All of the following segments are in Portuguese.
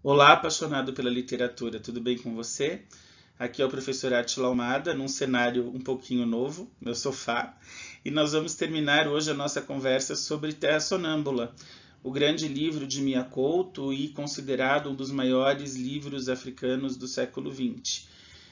Olá, apaixonado pela literatura, tudo bem com você? Aqui é o professor Átila Almada, num cenário um pouquinho novo, meu sofá, e nós vamos terminar hoje a nossa conversa sobre Terra Sonâmbula, o grande livro de Mia Couto e considerado um dos maiores livros africanos do século XX.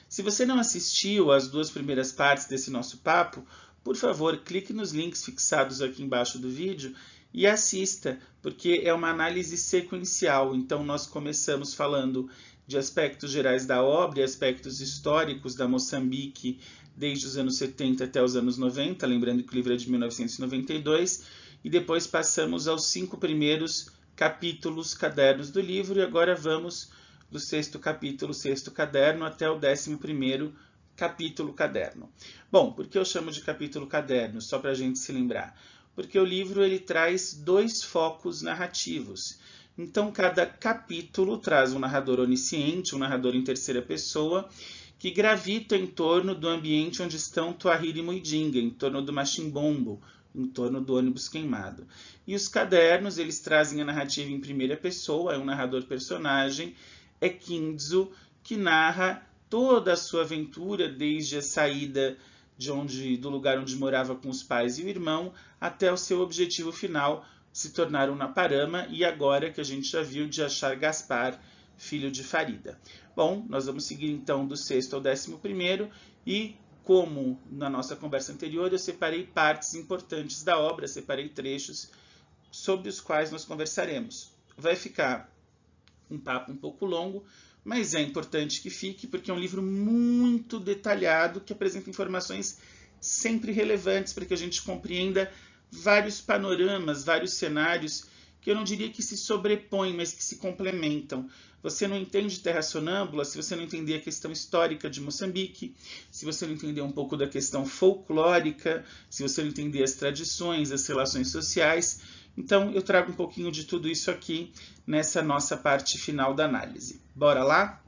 Se você não assistiu às duas primeiras partes desse nosso papo, por favor, clique nos links fixados aqui embaixo do vídeo e assista, porque é uma análise sequencial. Então, nós começamos falando de aspectos gerais da obra e aspectos históricos da Moçambique desde os anos 70 até os anos 90, lembrando que o livro é de 1992, e depois passamos aos 5 primeiros capítulos, cadernos do livro, e agora vamos do 6º capítulo, 6º caderno, até o 11º capítulo caderno. Bom, por que eu chamo de capítulo caderno? Só para a gente se lembrar. Porque o livro ele traz 2 focos narrativos. Então, cada capítulo traz um narrador onisciente, um narrador em terceira pessoa, que gravita em torno do ambiente onde estão Tuahir e Muidinga, em torno do machimbombo, em torno do ônibus queimado. E os cadernos, eles trazem a narrativa em primeira pessoa, é um narrador personagem, é Kindzu, que narra toda a sua aventura, desde a saída do lugar onde morava com os pais e o irmão, até o seu objetivo final, se tornar um Naparama, e agora que a gente já viu de achar Gaspar, filho de Farida. Bom, nós vamos seguir então do 6º ao 11º, e como na nossa conversa anterior, eu separei partes importantes da obra, separei trechos sobre os quais nós conversaremos. Vai ficar um papo um pouco longo, mas é importante que fique, porque é um livro muito detalhado, que apresenta informações sempre relevantes para que a gente compreenda vários panoramas, vários cenários, que eu não diria que se sobrepõem, mas que se complementam. Você não entende Terra Sonâmbula se você não entender a questão histórica de Moçambique, se você não entender um pouco da questão folclórica, se você não entender as tradições, as relações sociais. Então, eu trago um pouquinho de tudo isso aqui nessa nossa parte final da análise. Bora lá?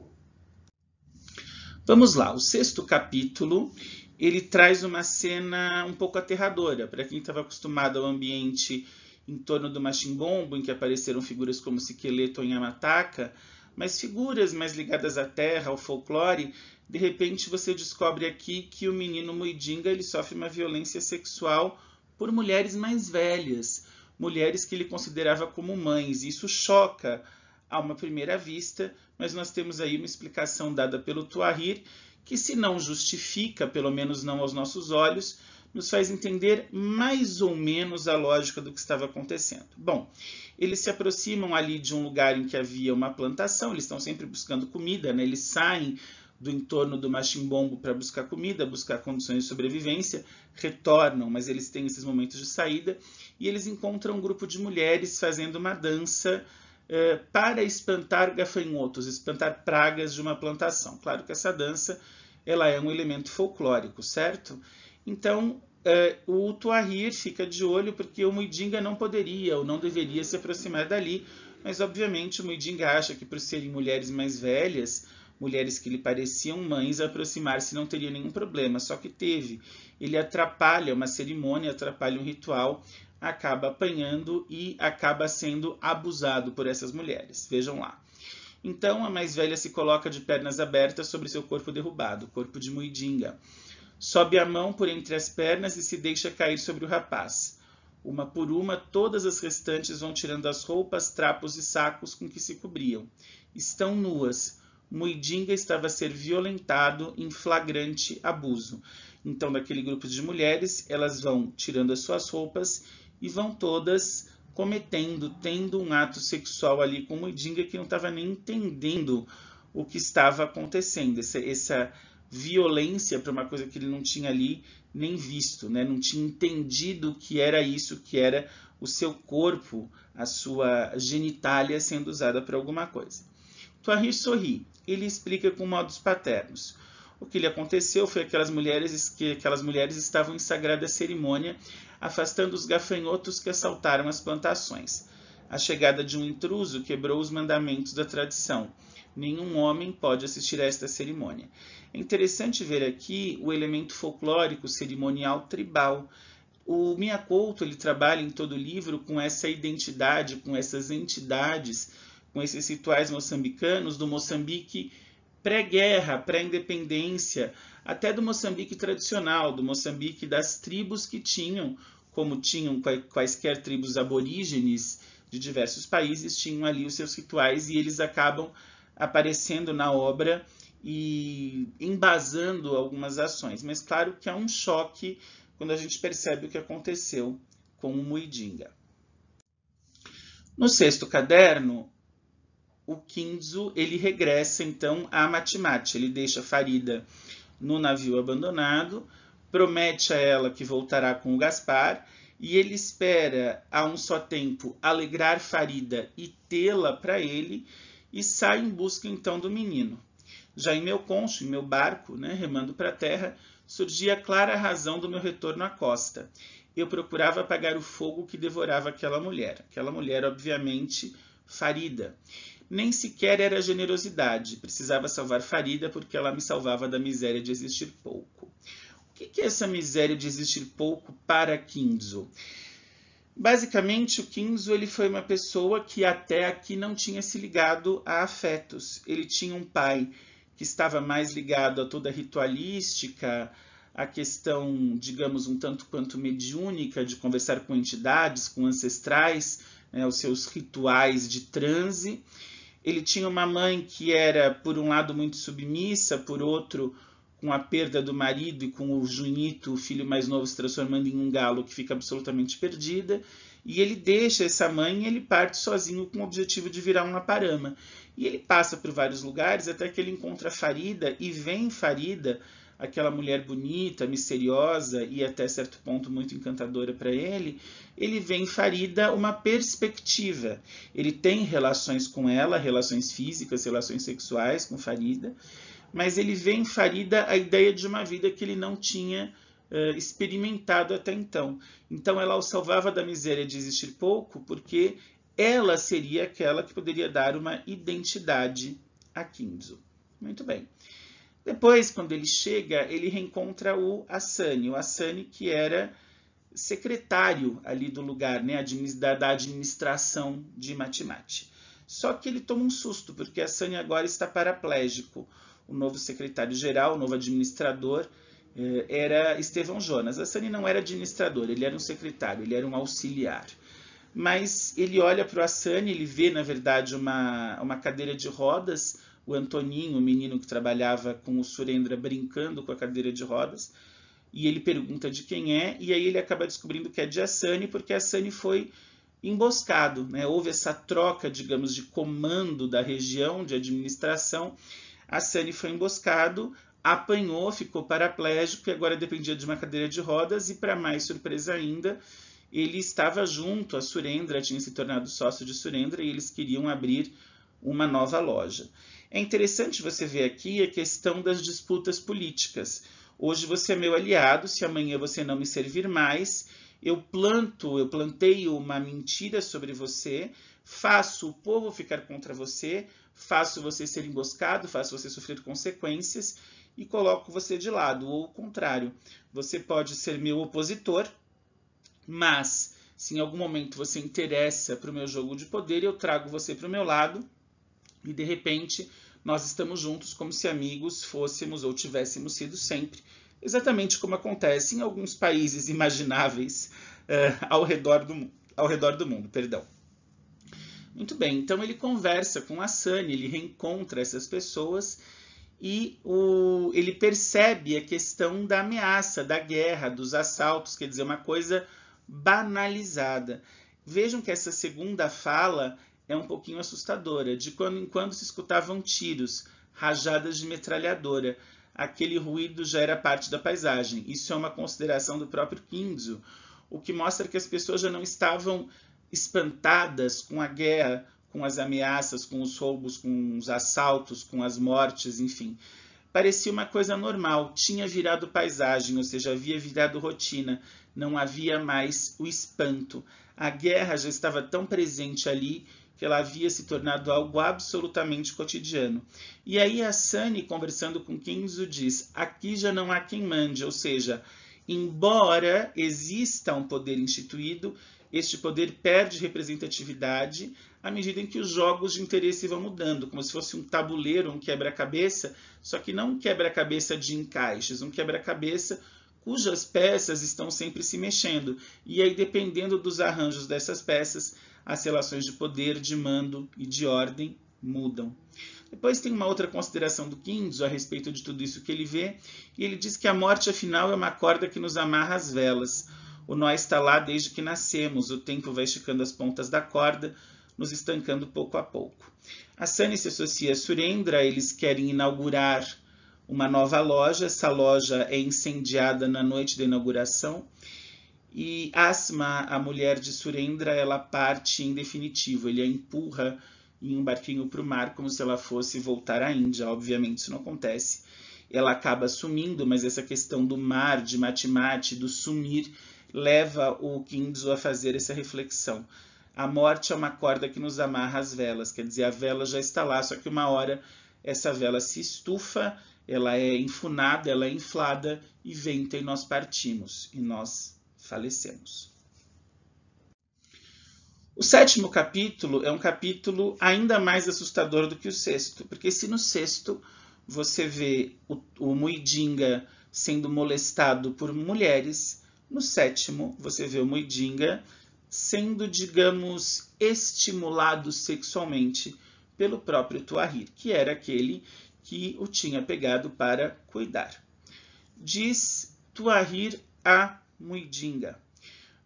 Vamos lá. O 6º capítulo, ele traz uma cena um pouco aterradora. Para quem estava acostumado ao ambiente em torno do machimbombo, em que apareceram figuras como Sikeleto ou Nhamataka, mas figuras mais ligadas à terra, ao folclore, de repente você descobre aqui que o menino Muidinga ele sofre uma violência sexual por mulheres mais velhas, mulheres que ele considerava como mães. Isso choca a uma primeira vista, mas nós temos aí uma explicação dada pelo Tuahir, que se não justifica, pelo menos não aos nossos olhos, nos faz entender mais ou menos a lógica do que estava acontecendo. Bom, eles se aproximam ali de um lugar em que havia uma plantação, eles estão sempre buscando comida, né? Eles saem do entorno do machimbombo para buscar comida, buscar condições de sobrevivência, retornam, mas eles têm esses momentos de saída, e eles encontram um grupo de mulheres fazendo uma dança para espantar gafanhotos, espantar pragas de uma plantação. Claro que essa dança ela é um elemento folclórico, certo? Então, o Tuahir fica de olho porque o Muidinga não poderia ou não deveria se aproximar dali, mas obviamente o Muidinga acha que por serem mulheres mais velhas, mulheres que lhe pareciam mães, aproximar-se não teria nenhum problema, só que teve. Ele atrapalha uma cerimônia, atrapalha um ritual, acaba apanhando e acaba sendo abusado por essas mulheres. Vejam lá. Então, a mais velha se coloca de pernas abertas sobre seu corpo derrubado, o corpo de Muidinga. Sobe a mão por entre as pernas e se deixa cair sobre o rapaz. Uma por uma, todas as restantes vão tirando as roupas, trapos e sacos com que se cobriam. Estão nuas. Muidinga estava a ser violentado em flagrante abuso. Então, daquele grupo de mulheres, elas vão tirando as suas roupas e vão todas tendo um ato sexual ali com Muidinga, que não estava nem entendendo o que estava acontecendo. Essa violência para uma coisa que ele não tinha ali nem visto, né? Não tinha entendido o que era isso, que era o seu corpo, a sua genitália sendo usada para alguma coisa. Tuahir sorri. Ele explica com modos paternos. O que lhe aconteceu foi que aquelas mulheres estavam em sagrada cerimônia, afastando os gafanhotos que assaltaram as plantações. A chegada de um intruso quebrou os mandamentos da tradição. Nenhum homem pode assistir a esta cerimônia. É interessante ver aqui o elemento folclórico cerimonial tribal. O Mia Couto ele trabalha em todo o livro com essa identidade, com essas entidades com esses rituais moçambicanos do Moçambique pré-guerra, pré-independência, até do Moçambique tradicional, do Moçambique das tribos que tinham, como tinham quaisquer tribos aborígenes de diversos países, tinham ali os seus rituais e eles acabam aparecendo na obra e embasando algumas ações. Mas claro que há um choque quando a gente percebe o que aconteceu com o Muidinga. No sexto caderno, o Kinzo ele regressa então a Matimati. Ele deixa Farida no navio abandonado, promete a ela que voltará com o Gaspar e ele espera a um só tempo alegrar Farida e tê-la para ele e sai em busca então do menino. Já em meu concho, em meu barco, né, remando para a terra, surgia a clara razão do meu retorno à costa. Eu procurava apagar o fogo que devorava aquela mulher, obviamente, Farida. Nem sequer era generosidade, precisava salvar Farida porque ela me salvava da miséria de existir pouco. O que é essa miséria de existir pouco para Kinzo? Basicamente, o Kinzo ele foi uma pessoa que até aqui não tinha se ligado a afetos. Ele tinha um pai que estava mais ligado a toda a ritualística, a questão, digamos, um tanto quanto mediúnica, de conversar com entidades, com ancestrais, né, os seus rituais de transe. Ele tinha uma mãe que era, por um lado, muito submissa, por outro, com a perda do marido e com o Junito, o filho mais novo, se transformando em um galo que fica absolutamente perdida. E ele deixa essa mãe e ele parte sozinho com o objetivo de virar um aparama. E ele passa por vários lugares até que ele encontra Farida e vê em Farida, aquela mulher bonita, misteriosa e até certo ponto muito encantadora para ele, ele vê em Farida uma perspectiva. Ele tem relações com ela, relações físicas, relações sexuais com Farida, mas ele vê em Farida a ideia de uma vida que ele não tinha experimentado até então. Então ela o salvava da miséria de existir pouco, porque ela seria aquela que poderia dar uma identidade a Kinzo. Muito bem. Depois, quando ele chega, ele reencontra o Asani que era secretário ali do lugar, né, da administração de Matimati. Só que ele toma um susto, porque Asani agora está paraplégico. O novo secretário-geral, o novo administrador, era Estevão Jonas. Asani não era administrador, ele era um secretário, ele era um auxiliar. Mas ele olha para o Asani, ele vê, na verdade, uma cadeira de rodas, o Antoninho, o menino que trabalhava com o Surendra, brincando com a cadeira de rodas, e ele pergunta de quem é, e aí ele acaba descobrindo que é de Asani, porque Asani foi emboscado, né? Houve essa troca, digamos, de comando da região, de administração. Asani foi emboscado, apanhou, ficou paraplégico e agora dependia de uma cadeira de rodas, e para mais surpresa ainda, ele estava junto a Surendra, tinha se tornado sócio de Surendra, e eles queriam abrir uma nova loja. É interessante você ver aqui a questão das disputas políticas. Hoje você é meu aliado, se amanhã você não me servir mais, eu planteio uma mentira sobre você, faço o povo ficar contra você, faço você ser emboscado, faço você sofrer consequências e coloco você de lado. Ou o contrário, você pode ser meu opositor, mas se em algum momento você interessa para o meu jogo de poder, eu trago você para o meu lado e de repente nós estamos juntos como se amigos fôssemos ou tivéssemos sido sempre, exatamente como acontece em alguns países imagináveis ao redor do mundo. Muito bem, então ele conversa com Asani, ele reencontra essas pessoas e ele percebe a questão da ameaça, da guerra, dos assaltos, quer dizer, uma coisa banalizada. Vejam que essa segunda fala é um pouquinho assustadora. De quando em quando se escutavam tiros, rajadas de metralhadora. Aquele ruído já era parte da paisagem. Isso é uma consideração do próprio Kinzo, o que mostra que as pessoas já não estavam espantadas com a guerra, com as ameaças, com os roubos, com os assaltos, com as mortes, enfim. Parecia uma coisa normal, tinha virado paisagem, ou seja, havia virado rotina, não havia mais o espanto. A guerra já estava tão presente ali que ela havia se tornado algo absolutamente cotidiano. E aí a Asani, conversando com Kinzo, diz: aqui já não há quem mande, ou seja, embora exista um poder instituído, este poder perde representatividade, à medida em que os jogos de interesse vão mudando, como se fosse um tabuleiro, um quebra-cabeça, só que não um quebra-cabeça de encaixes, um quebra-cabeça cujas peças estão sempre se mexendo. E aí, dependendo dos arranjos dessas peças, as relações de poder, de mando e de ordem mudam. Depois tem uma outra consideração do Kinzo a respeito de tudo isso que ele vê, e ele diz que a morte, afinal, é uma corda que nos amarra às velas. O nó está lá desde que nascemos, o tempo vai esticando as pontas da corda, nos estancando pouco a pouco. A Sunny se associa a Surendra, eles querem inaugurar uma nova loja, essa loja é incendiada na noite da inauguração, e Asma, a mulher de Surendra, ela parte em definitivo, ele a empurra em um barquinho para o mar, como se ela fosse voltar à Índia. Obviamente isso não acontece. Ela acaba sumindo, mas essa questão do mar, de mate-mate, do sumir, leva o Kinzo a fazer essa reflexão. A morte é uma corda que nos amarra às velas, quer dizer, a vela já está lá, só que uma hora essa vela se estufa, ela é enfunada, ela é inflada e venta e nós partimos, e nós falecemos. O 7º capítulo é um capítulo ainda mais assustador do que o 6º, porque se no 6º você vê o Muidinga sendo molestado por mulheres, no 7º você vê o Muidinga sendo, digamos, estimulado sexualmente pelo próprio Tuahir, que era aquele que o tinha pegado para cuidar. Diz Tuahir a Muidinga: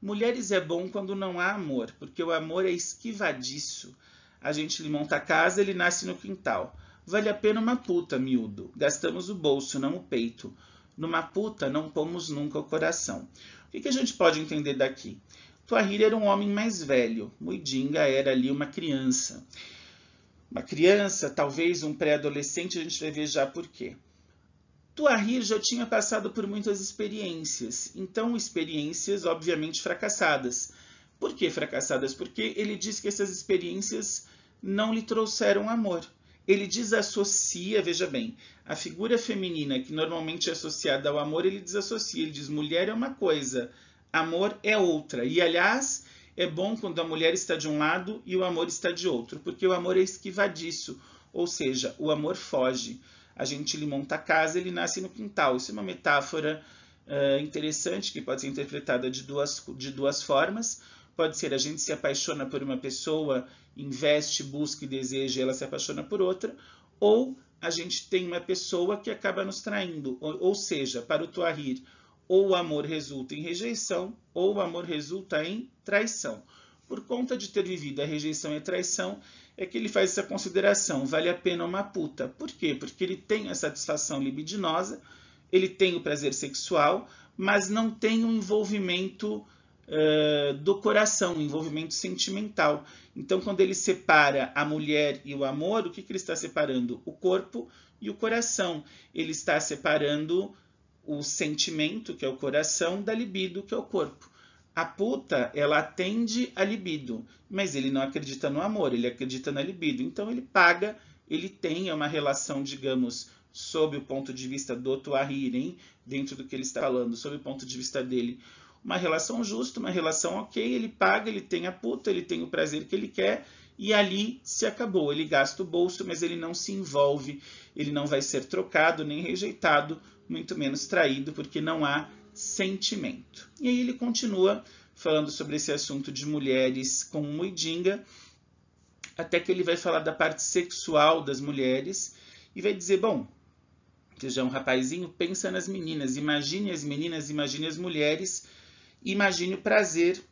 mulheres é bom quando não há amor, porque o amor é esquivadiço. A gente lhe monta a casa, ele nasce no quintal. Vale a pena uma puta, miúdo. Gastamos o bolso, não o peito. Numa puta não pomos nunca o coração. O que a gente pode entender daqui? Tuahir era um homem mais velho. Muidinga era ali uma criança. Uma criança, talvez um pré-adolescente, a gente vai ver já por quê. Tuahir já tinha passado por muitas experiências, então experiências obviamente fracassadas. Por que fracassadas? Porque ele diz que essas experiências não lhe trouxeram amor. Ele desassocia, veja bem, a figura feminina que normalmente é associada ao amor, ele desassocia, ele diz mulher é uma coisa, amor é outra. E aliás, é bom quando a mulher está de um lado e o amor está de outro, porque o amor é esquivadiço, ou seja, o amor foge. A gente lhe monta a casa, ele nasce no quintal. Isso é uma metáfora interessante que pode ser interpretada de duas formas. Pode ser a gente se apaixona por uma pessoa, investe, busca e deseja, e ela se apaixona por outra. Ou a gente tem uma pessoa que acaba nos traindo. Ou seja, para o Tuahir, ou o amor resulta em rejeição, ou o amor resulta em traição. Por conta de ter vivido a rejeição e a traição, é que ele faz essa consideração, vale a pena uma puta. Por quê? Porque ele tem a satisfação libidinosa, ele tem o prazer sexual, mas não tem o envolvimento do coração, o envolvimento sentimental. Então, quando ele separa a mulher e o amor, o que ele está separando? O corpo e o coração. Ele está separando o sentimento, que é o coração, da libido, que é o corpo. A puta, ela atende a libido, mas ele não acredita no amor, ele acredita na libido. Então ele paga, ele tem uma relação, digamos, sob o ponto de vista do Tuahir, dentro do que ele está falando, sob o ponto de vista dele, uma relação justa, uma relação ok, ele paga, ele tem a puta, ele tem o prazer que ele quer, e ali se acabou. Ele gasta o bolso, mas ele não se envolve, ele não vai ser trocado, nem rejeitado, muito menos traído, porque não há sentimento. E aí ele continua falando sobre esse assunto de mulheres com Muidinga, até que ele vai falar da parte sexual das mulheres e vai dizer, bom, seja um rapazinho, pensa nas meninas, imagine as meninas, imagine as mulheres, imagine o prazer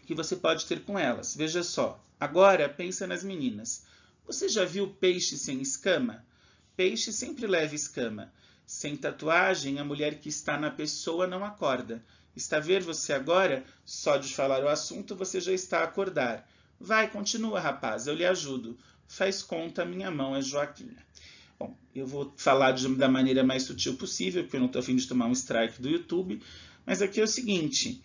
que você pode ter com elas. Veja só, agora pensa nas meninas. Você já viu peixe sem escama? Peixe sempre leva escama. Sem tatuagem, a mulher que está na pessoa não acorda. Está a ver você agora? Só de falar o assunto, você já está a acordar. Vai, continua, rapaz, eu lhe ajudo. Faz conta, minha mão é Joaquina. Bom, eu vou falar da maneira mais sutil possível, porque eu não estou a fim de tomar um strike do YouTube. Mas aqui é o seguinte,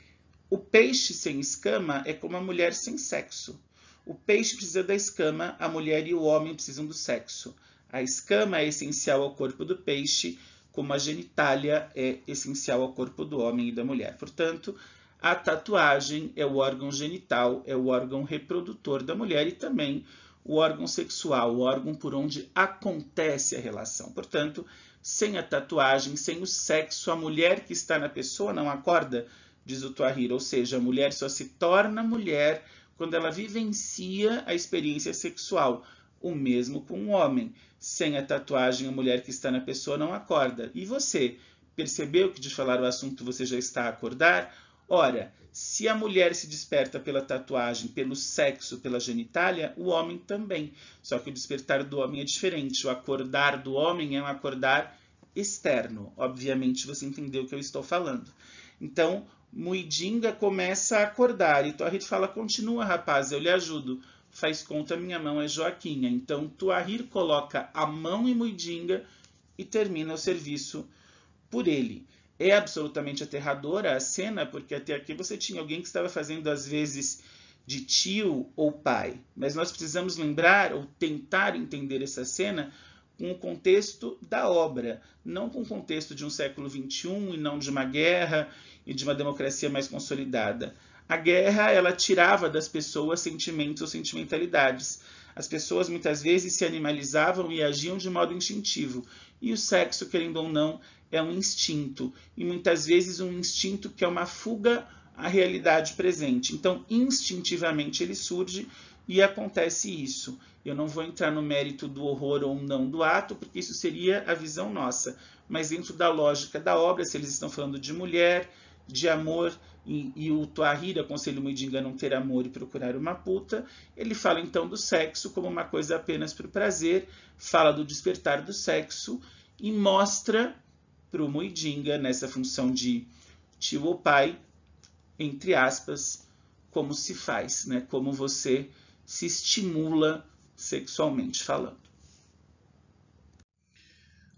o peixe sem escama é como a mulher sem sexo. O peixe precisa da escama, a mulher e o homem precisam do sexo. A escama é essencial ao corpo do peixe, como a genitália é essencial ao corpo do homem e da mulher. Portanto, a tatuagem é o órgão genital, é o órgão reprodutor da mulher e também o órgão sexual, o órgão por onde acontece a relação. Portanto, sem a tatuagem, sem o sexo, a mulher que está na pessoa não acorda, diz o Tuahir, ou seja, a mulher só se torna mulher quando ela vivencia a experiência sexual. O mesmo com o homem. Sem a tatuagem, a mulher que está na pessoa não acorda. E você, percebeu que de falar o assunto você já está a acordar? Ora, se a mulher se desperta pela tatuagem, pelo sexo, pela genitália, o homem também. Só que o despertar do homem é diferente. O acordar do homem é um acordar externo. Obviamente você entendeu o que eu estou falando. Então, Muidinga começa a acordar e Tuahir fala, continua rapaz, eu lhe ajudo. Faz conta, minha mão é Joaquinha. Então, Tuahir coloca a mão em Muidinga e termina o serviço por ele. É absolutamente aterradora a cena, porque até aqui você tinha alguém que estava fazendo, às vezes, de tio ou pai. Mas nós precisamos lembrar ou tentar entender essa cena com o contexto da obra, não com o contexto de um século XXI e não de uma guerra e de uma democracia mais consolidada. A guerra, ela tirava das pessoas sentimentos ou sentimentalidades. As pessoas muitas vezes se animalizavam e agiam de modo instintivo. E o sexo, querendo ou não, é um instinto. E muitas vezes um instinto que é uma fuga à realidade presente. Então, instintivamente ele surge e acontece isso. Eu não vou entrar no mérito do horror ou não do ato, porque isso seria a visão nossa. Mas dentro da lógica da obra, se eles estão falando de mulher, de amor, e o Tuahir aconselha o Muidinga a não ter amor e procurar uma puta, ele fala então do sexo como uma coisa apenas para o prazer, fala do despertar do sexo e mostra para o Muidinga, nessa função de tio ou pai, entre aspas, como se faz, né? Como você se estimula sexualmente falando.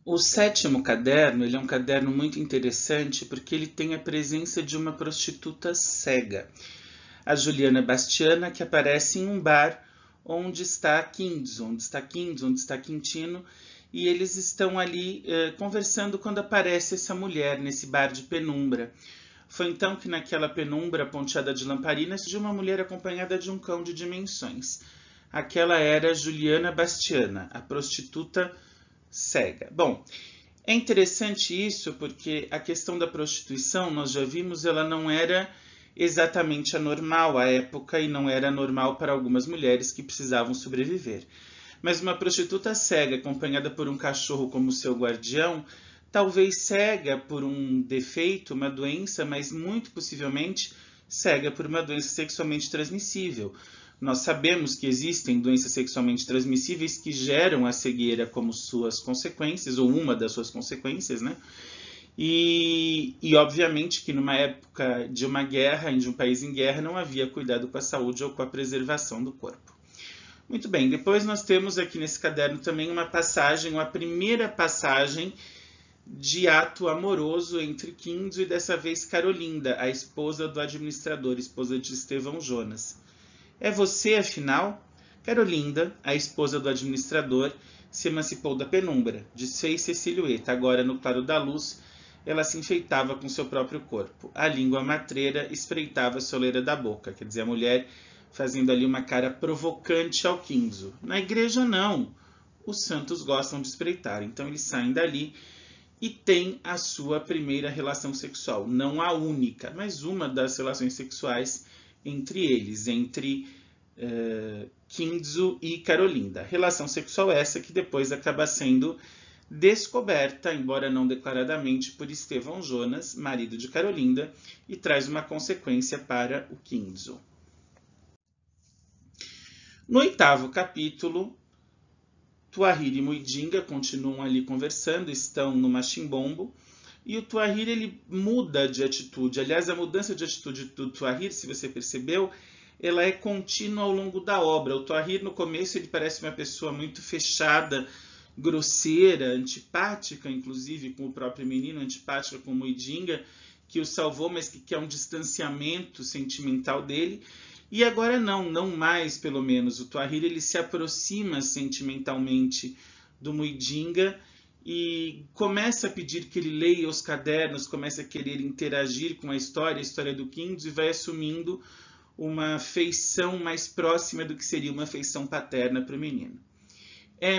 O 7º caderno, ele é um caderno muito interessante porque ele tem a presença de uma prostituta cega, a Juliana Bastiana, que aparece em um bar onde está Quintino, e eles estão ali conversando quando aparece essa mulher nesse bar de penumbra. Foi então que naquela penumbra ponteada de lamparinas surgiu uma mulher acompanhada de um cão de dimensões. Aquela era Juliana Bastiana, a prostituta cega. Bom, é interessante isso porque a questão da prostituição, nós já vimos, ela não era exatamente anormal à época e não era normal para algumas mulheres que precisavam sobreviver. Mas uma prostituta cega, acompanhada por um cachorro como seu guardião, talvez cega por um defeito, uma doença, mas muito possivelmente cega por uma doença sexualmente transmissível. Nós sabemos que existem doenças sexualmente transmissíveis que geram a cegueira como suas consequências, ou uma das suas consequências, né? E obviamente que numa época de uma guerra, de um país em guerra, não havia cuidado com a saúde ou com a preservação do corpo. Muito bem, depois nós temos aqui nesse caderno também uma passagem, a primeira passagem de ato amoroso entre Quintino e dessa vez Carolinda, a esposa do administrador, esposa de Estevão Jonas. É você, afinal? Carolinda, a esposa do administrador, se emancipou da penumbra, desfez-se a silhueta. Agora, no claro da luz, ela se enfeitava com seu próprio corpo. A língua matreira espreitava a soleira da boca, quer dizer, a mulher fazendo ali uma cara provocante ao Quintino. Na igreja, não. Os santos gostam de espreitar, então eles saem dali e têm a sua primeira relação sexual. Não a única, mas uma das relações sexuais entre eles, entre Quintino e Carolinda. Relação sexual essa que depois acaba sendo descoberta, embora não declaradamente, por Estevão Jonas, marido de Carolinda, e traz uma consequência para o Quintino. No 8º capítulo, Tuahir e Muidinga continuam ali conversando, estão no machimbombo, e o Tuahir ele muda de atitude. Aliás, a mudança de atitude do Tuahir, se você percebeu, ela é contínua ao longo da obra. O Tuahir, no começo, ele parece uma pessoa muito fechada, grosseira, antipática, inclusive com o próprio menino, antipática com o Muidinga, que o salvou, mas que quer um distanciamento sentimental dele. E agora não mais, pelo menos. O Tuahir ele se aproxima sentimentalmente do Muidinga e começa a pedir que ele leia os cadernos, começa a querer interagir com a história do Quintus, e vai assumindo uma feição mais próxima do que seria uma feição paterna para o menino.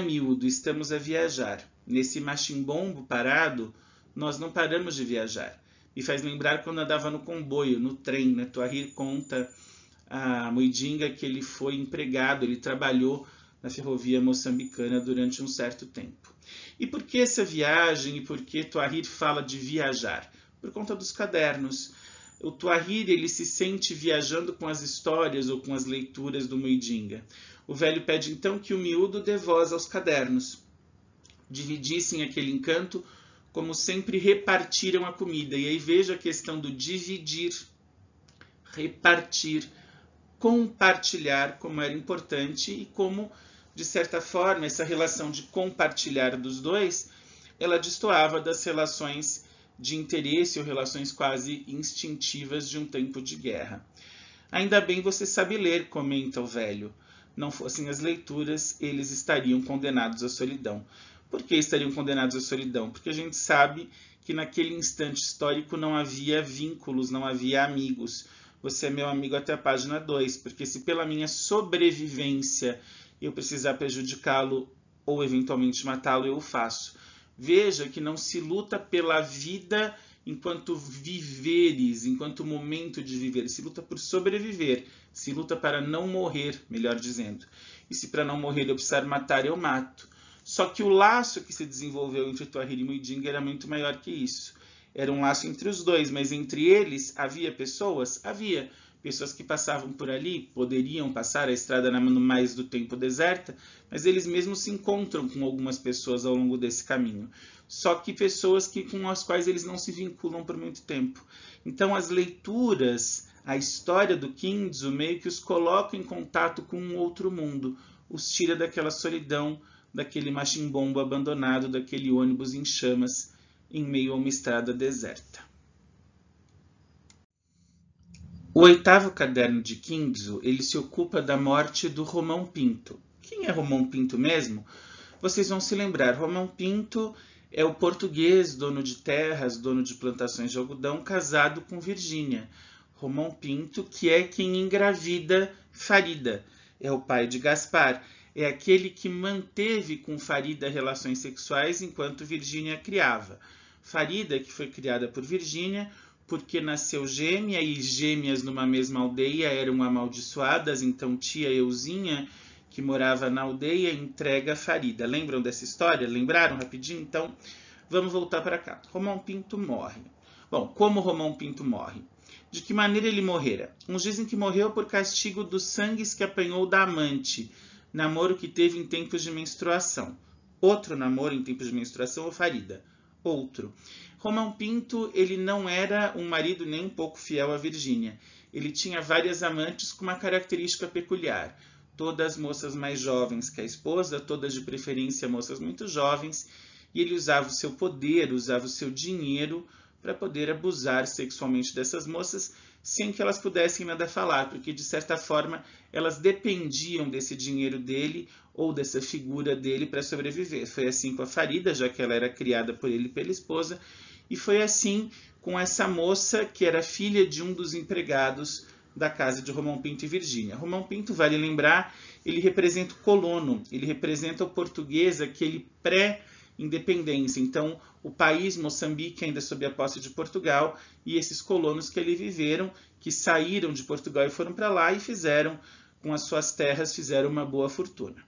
Miúdo, estamos a viajar. Nesse machimbombo parado, nós não paramos de viajar. Me faz lembrar quando andava no comboio, no trem, né? Tuahir conta a Muidinga que ele foi empregado, ele trabalhou na ferrovia moçambicana durante um certo tempo. E por que essa viagem e por que Tuahir fala de viajar? Por conta dos cadernos. O Tuahir, ele se sente viajando com as histórias ou com as leituras do Muidinga. O velho pede então que o miúdo dê voz aos cadernos, dividissem aquele encanto como sempre repartiram a comida. E aí veja a questão do dividir, repartir, compartilhar, como era importante e como, de certa forma, essa relação de compartilhar dos dois, ela destoava das relações de interesse ou relações quase instintivas de um tempo de guerra. Ainda bem você sabe ler, comenta o velho. Não fossem as leituras, eles estariam condenados à solidão. Por que estariam condenados à solidão? Porque a gente sabe que naquele instante histórico não havia vínculos, não havia amigos. Você é meu amigo até a página 2, porque se pela minha sobrevivência eu precisar prejudicá-lo ou eventualmente matá-lo, eu o faço. Veja que não se luta pela vida enquanto viveres, enquanto momento de viver. Se luta por sobreviver, se luta para não morrer, melhor dizendo. E se para não morrer eu precisar matar, eu mato. Só que o laço que se desenvolveu entre Tuahir e Muidinga era muito maior que isso. Era um laço entre os dois, mas entre eles havia pessoas? Havia. Pessoas que passavam por ali, poderiam passar, a estrada no mais do tempo deserta, mas eles mesmos se encontram com algumas pessoas ao longo desse caminho. Só que pessoas com as quais eles não se vinculam por muito tempo. Então as leituras, a história do Quintus, meio que os coloca em contato com um outro mundo, os tira daquela solidão, daquele machimbombo abandonado, daquele ônibus em chamas, em meio a uma estrada deserta. O 8º caderno de Quintus, ele se ocupa da morte do Romão Pinto. Quem é Romão Pinto mesmo? Vocês vão se lembrar, Romão Pinto é o português, dono de terras, dono de plantações de algodão, casado com Virgínia. Romão Pinto, que é quem engravida Farida, é o pai de Gaspar. É aquele que manteve com Farida relações sexuais enquanto Virgínia a criava. Farida, que foi criada por Virgínia, porque nasceu gêmea e gêmeas numa mesma aldeia eram amaldiçoadas, então tia Euzinha, que morava na aldeia, entrega Farida. Lembram dessa história? Lembraram rapidinho? Então, vamos voltar para cá. Romão Pinto morre. Bom, como Romão Pinto morre? De que maneira ele morrera? Uns dizem que morreu por castigo dos sangues que apanhou da amante, namoro que teve em tempos de menstruação. Outro namoro em tempos de menstruação, ou Farida. Outro. Romão Pinto, ele não era um marido nem um pouco fiel a Virgínia. Ele tinha várias amantes com uma característica peculiar. Todas moças mais jovens que a esposa, todas de preferência moças muito jovens, e ele usava o seu poder, usava o seu dinheiro para poder abusar sexualmente dessas moças, sem que elas pudessem nada falar, porque de certa forma elas dependiam desse dinheiro dele ou dessa figura dele para sobreviver. Foi assim com a Farida, já que ela era criada por ele e pela esposa, e foi assim com essa moça que era filha de um dos empregados da casa de Romão Pinto e Virgínia. Romão Pinto, vale lembrar, ele representa o colono, ele representa o português, aquele pré-independência. Então, o país, Moçambique, ainda sob a posse de Portugal, e esses colonos que ali viveram, que saíram de Portugal e foram para lá e fizeram, com as suas terras, fizeram uma boa fortuna.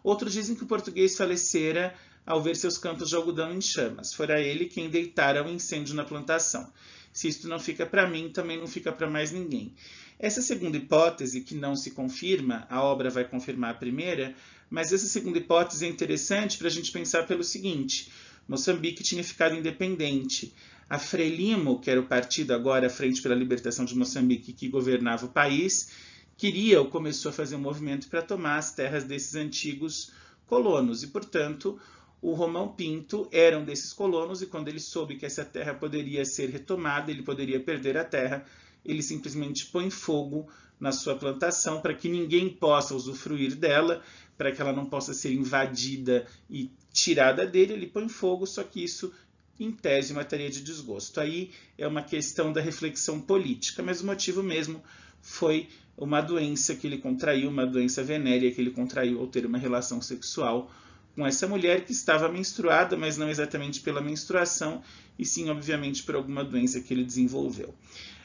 Outros dizem que o português falecera ao ver seus campos de algodão em chamas. Fora ele quem deitara o incêndio na plantação. Se isto não fica para mim, também não fica para mais ninguém. Essa segunda hipótese, que não se confirma, a obra vai confirmar a primeira, mas essa segunda hipótese é interessante para a gente pensar pelo seguinte: Moçambique tinha ficado independente. A Frelimo, que era o partido agora à Frente pela Libertação de Moçambique, que governava o país, queria ou começou a fazer um movimento para tomar as terras desses antigos colonos. E, portanto, o Romão Pinto era um desses colonos, e quando ele soube que essa terra poderia ser retomada, ele poderia perder a terra, ele simplesmente põe fogo na sua plantação para que ninguém possa usufruir dela, para que ela não possa ser invadida e tirada dele. Ele põe fogo, só que isso, em tese, mataria de desgosto. Aí é uma questão da reflexão política, mas o motivo mesmo foi uma doença que ele contraiu, uma doença venérea que ele contraiu ao ter uma relação sexual com essa mulher que estava menstruada, mas não exatamente pela menstruação, e sim, obviamente, por alguma doença que ele desenvolveu.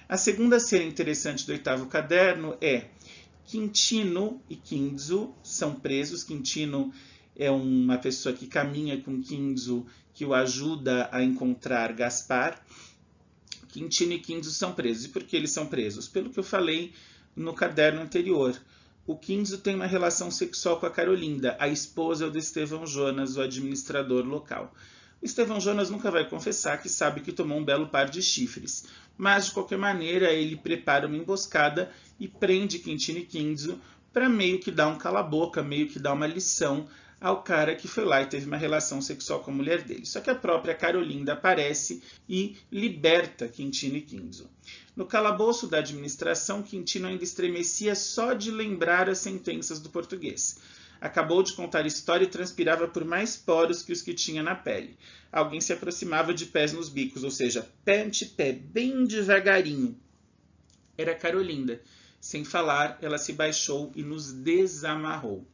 A segunda cena interessante do 8º caderno é Quintino e Kinzo são presos. Quintino é uma pessoa que caminha com Kinzo, que o ajuda a encontrar Gaspar. Quintino e Kinzo são presos. E por que eles são presos? Pelo que eu falei no caderno anterior. O Kinzo tem uma relação sexual com a Carolinda, a esposa do Estevão Jonas, o administrador local. O Estevão Jonas nunca vai confessar que sabe que tomou um belo par de chifres, mas de qualquer maneira ele prepara uma emboscada e prende Quintino e Kinzo para meio que dar um cala-boca, meio que dar uma lição ao cara que foi lá e teve uma relação sexual com a mulher dele. Só que a própria Carolinda aparece e liberta Quintino e Kinzo. No calabouço da administração, Quintino ainda estremecia só de lembrar as sentenças do português. Acabou de contar história e transpirava por mais poros que os que tinha na pele. Alguém se aproximava de pés nos bicos, ou seja, pé ante pé, bem devagarinho. Era Carolinda. Sem falar, ela se baixou e nos desamarrou.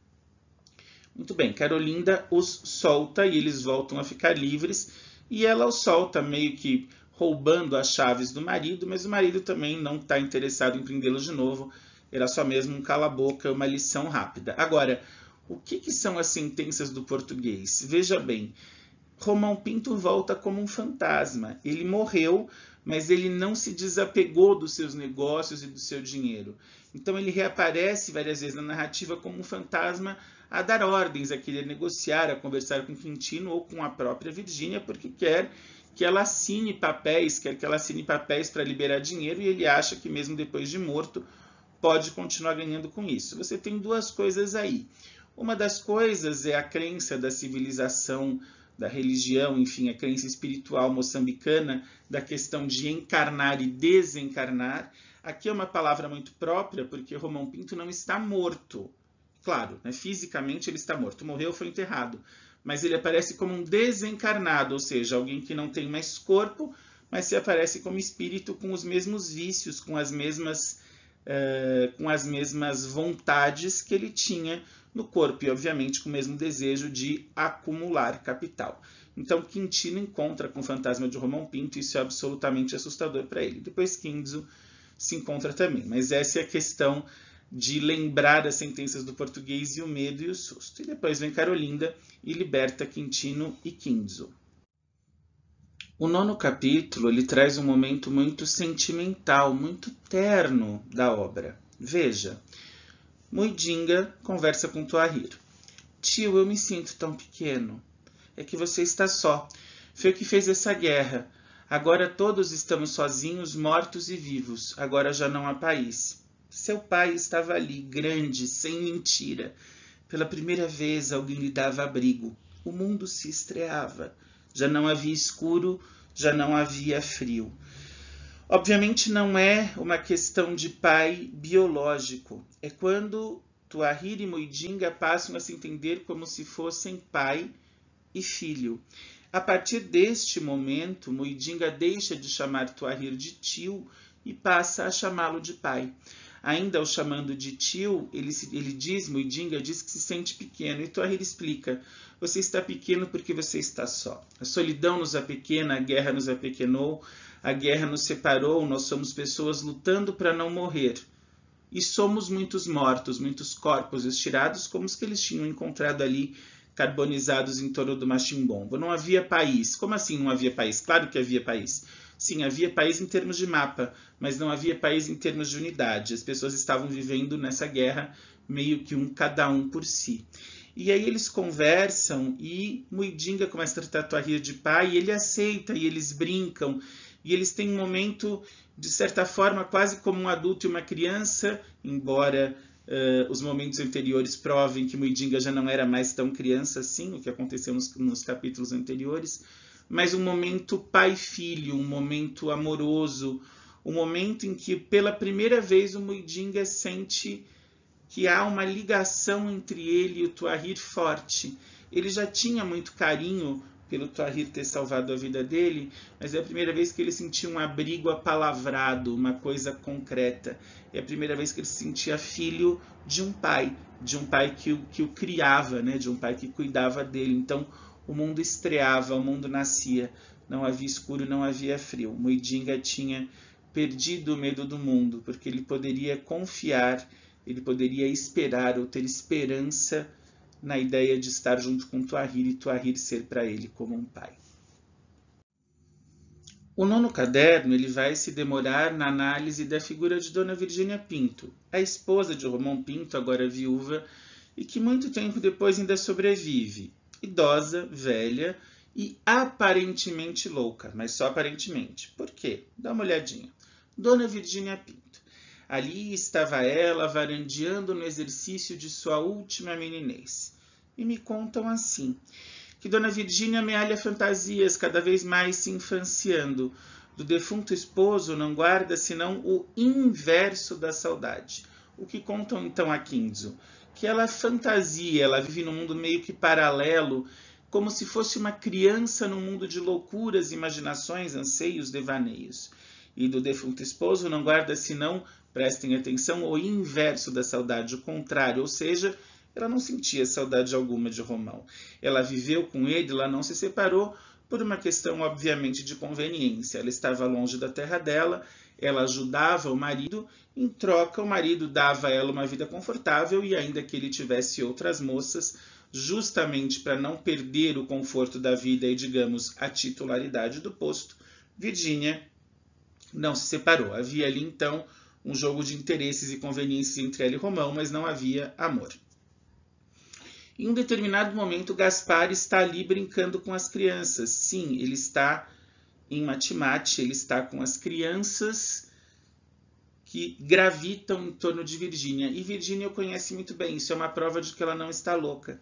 Muito bem, Carolinda os solta e eles voltam a ficar livres, e ela os solta meio que roubando as chaves do marido, mas o marido também não está interessado em prendê-los de novo, era só mesmo um cala-boca, uma lição rápida. Agora, o que são as sentenças do português? Veja bem, Romão Pinto volta como um fantasma. Ele morreu, mas ele não se desapegou dos seus negócios e do seu dinheiro. Então ele reaparece várias vezes na narrativa como um fantasma a dar ordens, a querer negociar, a conversar com Quintino ou com a própria Virgínia, porque quer que ela assine papéis, para liberar dinheiro, e ele acha que mesmo depois de morto pode continuar ganhando com isso. Você tem duas coisas aí. Uma das coisas é a crença da civilização, da religião, enfim, a crença espiritual moçambicana, da questão de encarnar e desencarnar. Aqui é uma palavra muito própria, porque Romão Pinto não está morto. Claro, né, fisicamente ele está morto, morreu, foi enterrado. Mas ele aparece como um desencarnado, ou seja, alguém que não tem mais corpo, mas se aparece como espírito com os mesmos vícios, com as mesmas vontades que ele tinha no corpo, e obviamente com o mesmo desejo de acumular capital. Então Quintino encontra com o fantasma de Romão Pinto, e isso é absolutamente assustador para ele. Depois Kinzo se encontra também, mas essa é a questão de lembrar as sentenças do português e o medo e o susto. E depois vem Carolinda e liberta Quintino e Kinzo. O 9º capítulo ele traz um momento muito sentimental, muito terno da obra. Veja, Muidinga conversa com Tuahir. Tio, eu me sinto tão pequeno. É que você está só. Foi o que fez essa guerra. Agora todos estamos sozinhos, mortos e vivos. Agora já não há país. Seu pai estava ali, grande, sem mentira. Pela primeira vez alguém lhe dava abrigo. O mundo se estreava. Já não havia escuro, já não havia frio. Obviamente não é uma questão de pai biológico. É quando Tuahir e Muidinga passam a se entender como se fossem pai e filho. A partir deste momento, Muidinga deixa de chamar Tuahir de tio e passa a chamá-lo de pai. Ainda o chamando de tio, Muidinga diz que se sente pequeno, e Tuahir explica: você está pequeno porque você está só. A solidão nos apequena, a guerra nos apequenou, a guerra nos separou, nós somos pessoas lutando para não morrer. E somos muitos mortos, muitos corpos estirados, como os que eles tinham encontrado ali, carbonizados em torno do Machimbombo. Não havia país. Como assim não havia país? Claro que havia país. Sim, havia país em termos de mapa, mas não havia país em termos de unidade. As pessoas estavam vivendo nessa guerra meio que cada um por si. E aí eles conversam e Muidinga começa a tratar Tuahir de pai, e ele aceita, e eles brincam, e eles têm um momento, de certa forma, quase como um adulto e uma criança, embora os momentos anteriores provem que Muidinga já não era mais tão criança assim, o que aconteceu nos capítulos anteriores, mas um momento pai-filho, um momento amoroso, o momento em que pela primeira vez o Muidinga sente que há uma ligação entre ele e o Tuahir forte. Ele já tinha muito carinho pelo Tuahir ter salvado a vida dele, mas é a primeira vez que ele sentia um abrigo apalavrado, uma coisa concreta. É a primeira vez que ele se sentia filho de um pai que o criava, né? De um pai que cuidava dele. Então o mundo estreava, o mundo nascia. Não havia escuro, não havia frio. Muidinga tinha perdido o medo do mundo, porque ele poderia confiar, ele poderia esperar ou ter esperança na ideia de estar junto com Tuahir e Tuahir ser para ele como um pai. O 9º caderno ele vai se demorar na análise da figura de Dona Virgínia Pinto, a esposa de Romão Pinto, agora viúva, e que muito tempo depois ainda sobrevive, idosa, velha e aparentemente louca, mas só aparentemente. Por quê? Dá uma olhadinha. Dona Virgínia Pinto. Ali estava ela varandeando no exercício de sua última meninez. E me contam assim, que Dona Virgínia amealha fantasias, cada vez mais se infanciando. Do defunto esposo não guarda senão o inverso da saudade. O que contam então a Kinzo? Que ela fantasia, ela vive num mundo meio que paralelo, como se fosse uma criança num mundo de loucuras, imaginações, anseios, devaneios. E do defunto esposo não guarda senão, prestem atenção, o inverso da saudade, o contrário, ou seja, ela não sentia saudade alguma de Romão. Ela viveu com ele, ela não se separou por uma questão, obviamente, de conveniência. Ela estava longe da terra dela, ela ajudava o marido, em troca o marido dava a ela uma vida confortável e ainda que ele tivesse outras moças, justamente para não perder o conforto da vida e, digamos, a titularidade do posto, Virgínia não se separou. Havia ali, então, um jogo de interesses e conveniências entre ela e Romão, mas não havia amor. Em um determinado momento, Gaspar está ali brincando com as crianças. Sim, ele está em Matimate, ele está com as crianças que gravitam em torno de Virgínia. E Virgínia o conhece muito bem, isso é uma prova de que ela não está louca.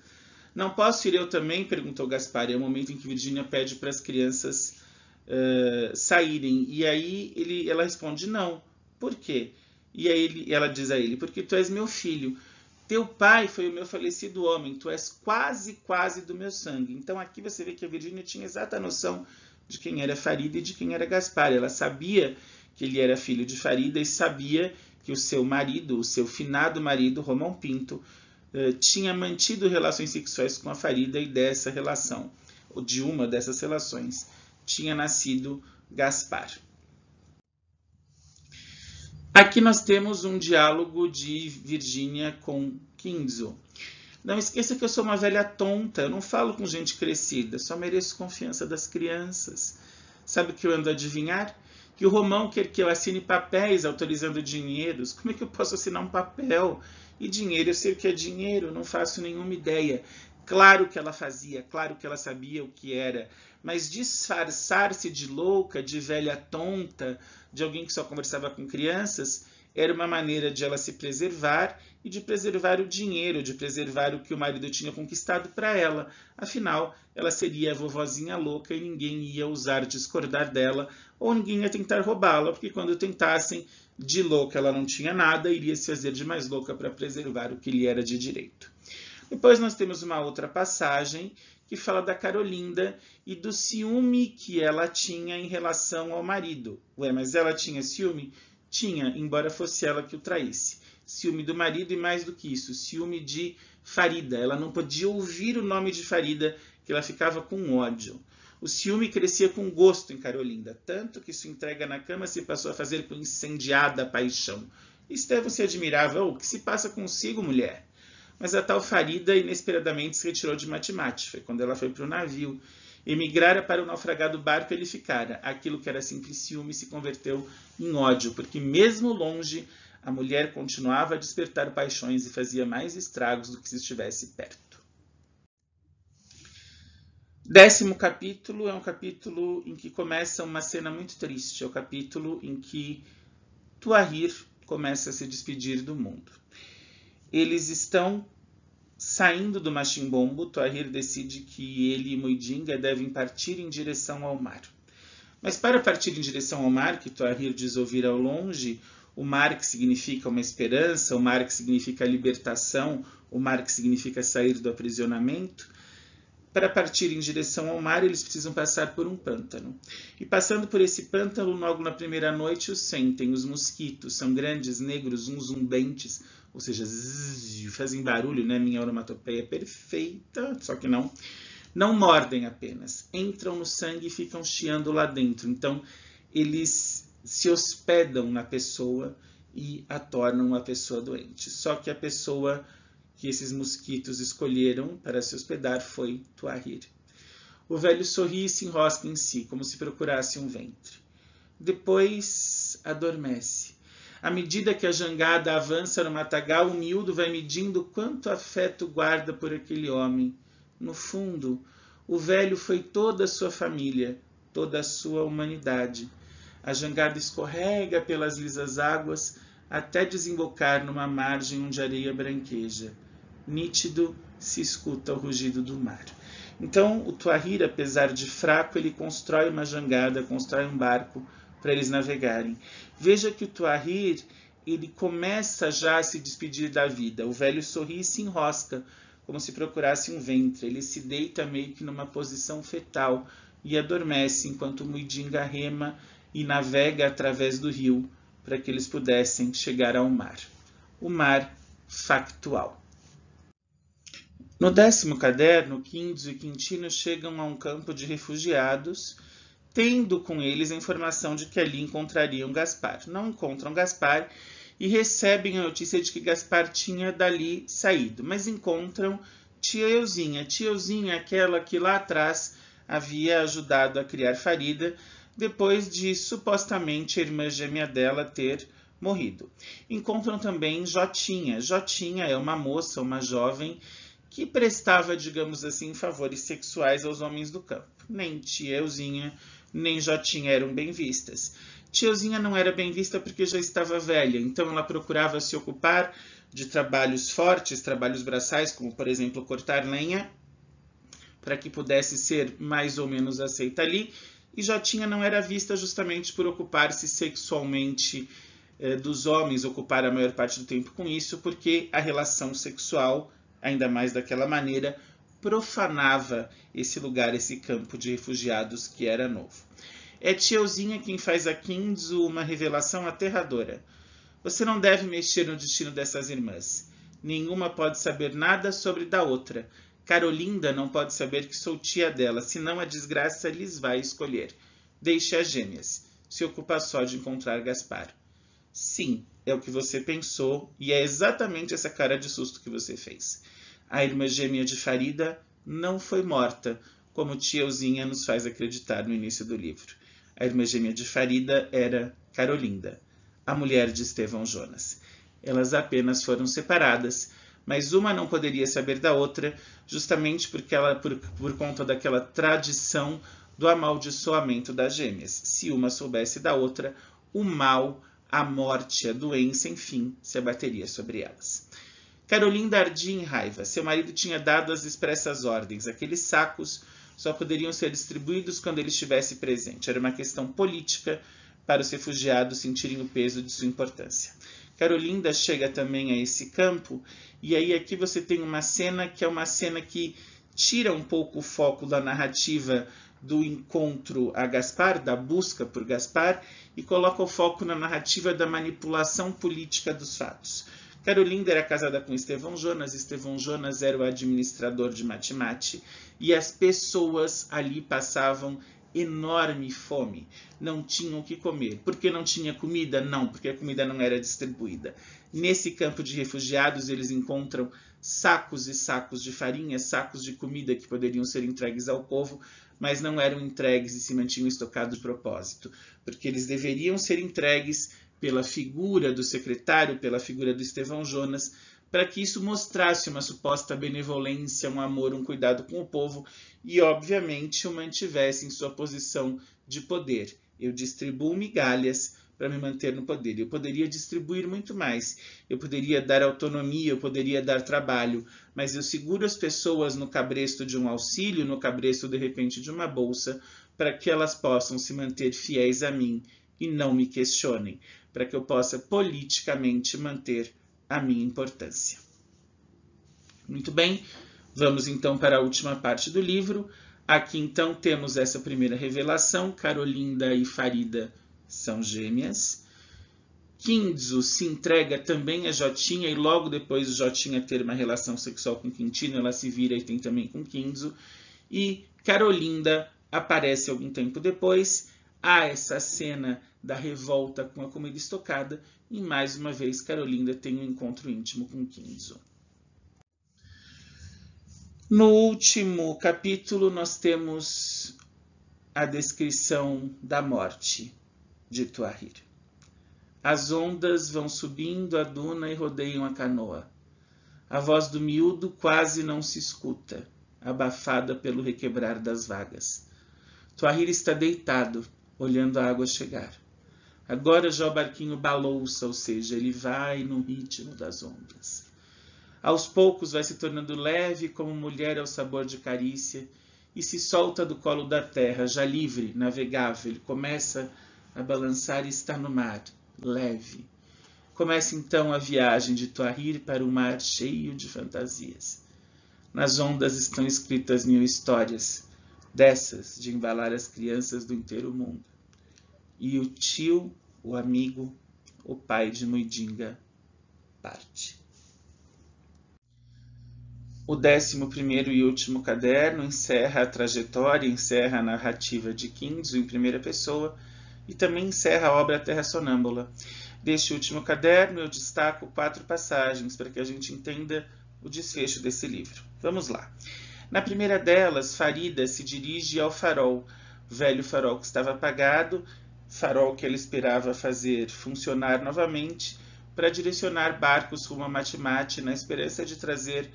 Não posso ir eu também? Perguntou Gaspar. É o momento em que Virgínia pede para as crianças saírem. E aí ela responde, não. Por quê? E aí ela diz a ele, porque tu és meu filho. Teu pai foi o meu falecido homem, tu és quase do meu sangue. Então aqui você vê que a Virgínia tinha exata noção de quem era Farida e de quem era Gaspar. Ela sabia que ele era filho de Farida e sabia que o seu marido, o seu finado marido, Romão Pinto, tinha mantido relações sexuais com a Farida e dessa relação, ou de uma dessas relações, tinha nascido Gaspar. Aqui nós temos um diálogo de Virgínia com Kinzo. Não esqueça que eu sou uma velha tonta, eu não falo com gente crescida, só mereço confiança das crianças. Sabe o que eu ando a adivinhar? Que o Romão quer que eu assine papéis autorizando dinheiros. Como é que eu posso assinar um papel? E dinheiro, eu sei o que é dinheiro, não faço nenhuma ideia. Claro que ela fazia, claro que ela sabia o que era, mas disfarçar-se de louca, de velha tonta, de alguém que só conversava com crianças, era uma maneira de ela se preservar e de preservar o dinheiro, de preservar o que o marido tinha conquistado para ela. Afinal, ela seria a vovozinha louca e ninguém ia ousar discordar dela ou ninguém ia tentar roubá-la, porque quando tentassem, de louca ela não tinha nada, iria se fazer de mais louca para preservar o que lhe era de direito. Depois nós temos uma outra passagem que fala da Carolinda e do ciúme que ela tinha em relação ao marido. Ué, mas ela tinha ciúme? Tinha, embora fosse ela que o traísse. Ciúme do marido e mais do que isso, ciúme de Farida. Ela não podia ouvir o nome de Farida, que ela ficava com ódio. O ciúme crescia com gosto em Carolinda, tanto que sua entrega na cama se passou a fazer com incendiada paixão. Estevão se admirava, o que se passa consigo, mulher? Mas a tal Farida inesperadamente se retirou de Matimate. Foi quando ela foi para o navio. Emigrara para o naufragado barco ele ficara. Aquilo que era simples ciúme se converteu em ódio, porque mesmo longe, a mulher continuava a despertar paixões e fazia mais estragos do que se estivesse perto. 10º capítulo é um capítulo em que começa uma cena muito triste. É o capítulo em que Tuahir começa a se despedir do mundo. Eles estão saindo do Machimbombo. Tuahir decide que ele e Muidinga devem partir em direção ao mar. Mas para partir em direção ao mar, que Tuahir diz ouvir ao longe, o mar que significa uma esperança, o mar que significa libertação, o mar que significa sair do aprisionamento, para partir em direção ao mar, eles precisam passar por um pântano. E passando por esse pântano, logo na primeira noite, os sentem. Os mosquitos são grandes, negros, zumbentes, ou seja, fazem barulho, né? Minha onomatopeia é perfeita, só que não mordem apenas. Entram no sangue e ficam chiando lá dentro. Então, eles se hospedam na pessoa e a tornam uma pessoa doente. Só que a pessoa que esses mosquitos escolheram para se hospedar foi Tuahir. O velho sorri e se enrosca em si, como se procurasse um ventre. Depois adormece. À medida que a jangada avança no matagal, o miúdo vai medindo quanto afeto guarda por aquele homem. No fundo, o velho foi toda a sua família, toda a sua humanidade. A jangada escorrega pelas lisas águas até desembocar numa margem onde a areia branqueja. Nítido se escuta o rugido do mar. Então, o Tuahir, apesar de fraco, ele constrói uma jangada, constrói um barco para eles navegarem. Veja que o Tuahir, ele começa já a se despedir da vida. O velho sorri e se enrosca, como se procurasse um ventre. Ele se deita meio que numa posição fetal e adormece, enquanto o Muidinga rema e navega através do rio para que eles pudessem chegar ao mar. O mar factual. No 10º caderno, Quindio e Quintino chegam a um campo de refugiados, tendo com eles a informação de que ali encontrariam Gaspar. Não encontram Gaspar e recebem a notícia de que Gaspar tinha dali saído, mas encontram tia Euzinha. Tia Euzinha, aquela que lá atrás havia ajudado a criar Farida, depois de supostamente a irmã gêmea dela ter morrido. Encontram também Jotinha. Jotinha é uma moça, uma jovem, que prestava, digamos assim, favores sexuais aos homens do campo. Nem tia Euzinha, nem Jotinha eram bem vistas. Tia Euzinha não era bem vista porque já estava velha, então ela procurava se ocupar de trabalhos fortes, trabalhos braçais, como, por exemplo, cortar lenha, para que pudesse ser mais ou menos aceita ali, e Jotinha não era vista justamente por ocupar-se sexualmente dos homens, ocupar a maior parte do tempo com isso, porque a relação sexual, ainda mais daquela maneira, profanava esse lugar, esse campo de refugiados que era novo. É tia Euzinha quem faz a Quindio uma revelação aterradora. Você não deve mexer no destino dessas irmãs. Nenhuma pode saber nada sobre da outra. Carolinda não pode saber que sou tia dela, senão a desgraça lhes vai escolher. Deixe as gêmeas. Se ocupa só de encontrar Gaspar. Sim, é o que você pensou e é exatamente essa cara de susto que você fez. A irmã gêmea de Farida não foi morta, como tia Euzinha nos faz acreditar no início do livro. A irmã gêmea de Farida era Carolinda, a mulher de Estevão Jonas. Elas apenas foram separadas, mas uma não poderia saber da outra, justamente porque por conta daquela tradição do amaldiçoamento das gêmeas. Se uma soubesse da outra, o mal, a morte, a doença, enfim, se abateria sobre elas. Carolinda ardia em raiva. Seu marido tinha dado as expressas ordens. Aqueles sacos só poderiam ser distribuídos quando ele estivesse presente. Era uma questão política para os refugiados sentirem o peso de sua importância. Carolinda chega também a esse campo, e aí aqui você tem uma cena que é uma cena que tira um pouco o foco da narrativa do encontro a Gaspar, da busca por Gaspar, e coloca o foco na narrativa da manipulação política dos fatos. Carolinda era casada com Estevão Jonas era o administrador de Mate-Mate, e as pessoas ali passavam enorme fome, não tinham o que comer. Por que não tinha comida? Não, porque a comida não era distribuída. Nesse campo de refugiados, eles encontram sacos e sacos de farinha, sacos de comida que poderiam ser entregues ao povo, mas não eram entregues e se mantinham estocados de propósito, porque eles deveriam ser entregues pela figura do secretário, pela figura do Estevão Jonas, para que isso mostrasse uma suposta benevolência, um amor, um cuidado com o povo e, obviamente, o mantivesse em sua posição de poder. Eu distribuo migalhas para me manter no poder. Eu poderia distribuir muito mais, eu poderia dar autonomia, eu poderia dar trabalho, mas eu seguro as pessoas no cabresto de um auxílio, no cabresto, de repente, de uma bolsa, para que elas possam se manter fiéis a mim e não me questionem, para que eu possa politicamente manter a minha importância. Muito bem, vamos então para a última parte do livro. Aqui então temos essa primeira revelação: Carolinda e Farida são gêmeas. Kinzo se entrega também a Jotinha, e logo depois de Jotinha ter uma relação sexual com Quintino, ela se vira e tem também com Kinzo. E Carolinda aparece algum tempo depois. Há essa cena da revolta com a comida estocada, e mais uma vez Carolinda tem um encontro íntimo com Kinzo. No último capítulo nós temos a descrição da morte de Tuahir. As ondas vão subindo a duna e rodeiam a canoa. A voz do miúdo quase não se escuta, abafada pelo requebrar das vagas. Tuahir está deitado, olhando a água chegar. Agora já o barquinho balouça, ou seja, ele vai no ritmo das ondas. Aos poucos vai se tornando leve como mulher ao sabor de carícia e se solta do colo da terra, já livre, navegável. Ele começa a balançar e está no mar, leve. Começa então a viagem de Tuahir para um mar cheio de fantasias. Nas ondas estão escritas 1000 histórias, dessas de embalar as crianças do inteiro mundo. E o tio, o amigo, o pai de Muidinga parte. O 11º e último caderno encerra a trajetória, encerra a narrativa de Kinzo em primeira pessoa e também encerra a obra Terra Sonâmbula. Deste último caderno eu destaco 4 passagens para que a gente entenda o desfecho desse livro. Vamos lá. Na primeira delas, Farida se dirige ao farol, o velho farol que estava apagado, farol que ela esperava fazer funcionar novamente para direcionar barcos rumo a Mati-Mati na esperança de trazer